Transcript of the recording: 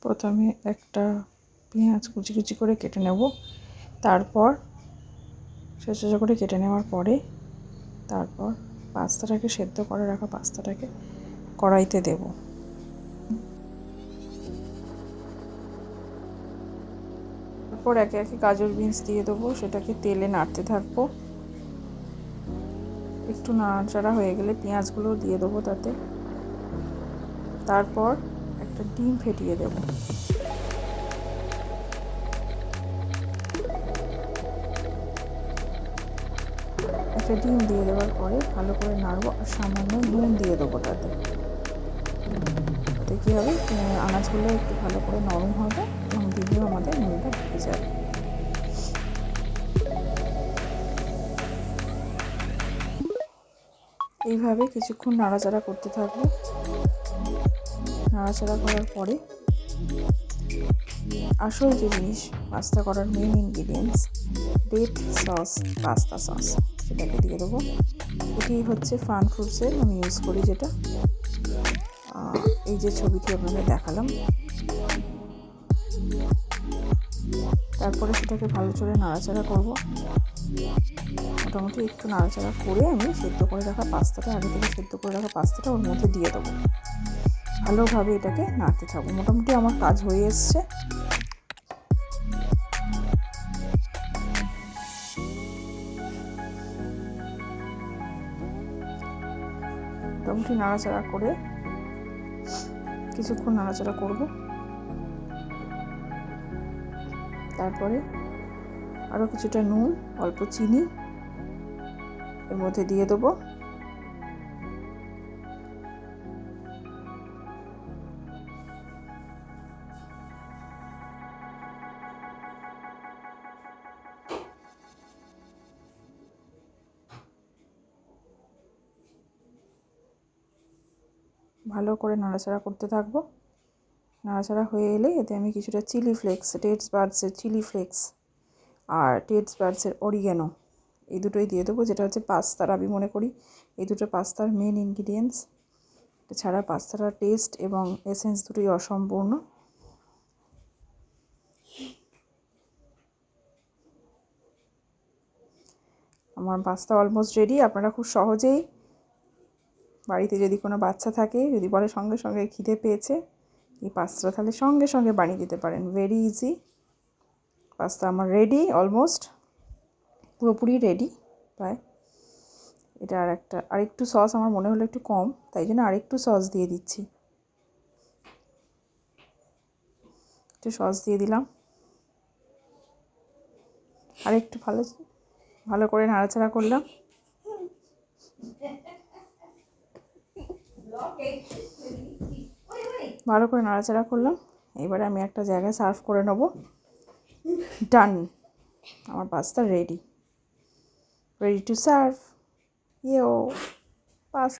প্রথমে একটা পেঁয়াজ কুচি কুচি করে কেটে নেব, তারপর ছোটো করে কেটে নেওয়ার পরে তারপর পাস্তাটাকে সেদ্ধ করে রাখা পাস্তাটাকে কড়াইতে দেব। তারপর একে একে গাজর বিনস দিয়ে দেবো, সেটাকে তেলে নাড়তে থাকবো। একটু নাড়াচাড়া হয়ে গেলে পেঁয়াজগুলো দিয়ে দেবো তাতে। তারপর একটা ডিম ফেটিয়ে দেবো। একটা ডিম দিয়ে দেওয়ার পরে ভালো করে নাড়বো আর সামান্য নুন দিয়ে দেবো তাতে। তাতে কী হবে, আনাজগুলো একটু ভালো করে নরম হবে এবং ডিমেও আমাদের নুনটা ঢুকে যাবে। এইভাবে কিছুক্ষণ নাড়াচাড়া করতে থাকবো। নাড়াচাড়া করার পরে আসল যে জিনিস, পাস্তা করার main ingredients red sauce, pasta sauce, সেটাকে দিয়ে দেবো। এটি হচ্ছে ফান ফুডসের আমি ইউজ করি, যেটা এই যে ছবিটি আপনাদের দেখালাম। তারপরে সেটাকে ভালো করে নাড়াচাড়া করব। মোটামুটি একটু নাড়াচাড়া করে আমি সেদ্ধ করে রাখা পাস্তাটা, আগে থেকে সেদ্ধ করে রাখা পাস্তাটা ওর মধ্যে দিয়ে দেবো। ভালোভাবে এটাকে নাড়তে থাকবো। মোটামুটি আমার কাজ হয়ে এসছে। মোটামুটি নাড়াচাড়া করে কিছুক্ষণ নাড়াচাড়া করব। তারপরে আরও কিছুটা নুন, অল্প চিনি এর মধ্যে দিয়ে দেবো। ভালো করে নাড়াচাড়া করতে থাকবো। নাড়াচাড়া হয়ে এলে এতে আমি কিছুটা চিলি ফ্লেক্স, টেটস বার্ডসের চিলি ফ্লেক্স আর টেটস বার্ডসের অরিগ্যানো, এই দুটোই দিয়ে দেবো, যেটা হচ্ছে পাস্তার, আমি মনে করি এই দুটো পাস্তার মেন ইনগ্রিডিয়েন্টস। এছাড়া পাস্তাটার টেস্ট এবং এসেন্স দুটোই অসম্পূর্ণ। আমার পাস্তা অলমোস্ট রেডি। আপনারা খুব সহজেই বাড়িতে যদি কোনো বাচ্চা থাকে, যদি বলে সঙ্গে সঙ্গে খিদে পেয়েছে, এই পাস্তা তাহলে সঙ্গে সঙ্গে বানিয়ে দিতে পারেন। Very easy. পাস্তা আমার রেডি, অলমোস্ট পুরোপুরি রেডি প্রায়। এটা আরেকটু সস আমার মনে হলো একটু কম, তাই জন্য আরেকটু সস দিয়ে দিচ্ছি। একটু সস দিয়ে দিলাম। আরেকটু ভালো করে নাড়াচাড়া করলাম। ভালো করে নাড়াচাড়া করলাম। এবারে আমি একটা জায়গায় সার্ভ করে নেব। ডান, আমার pasta ready to serve. Pasta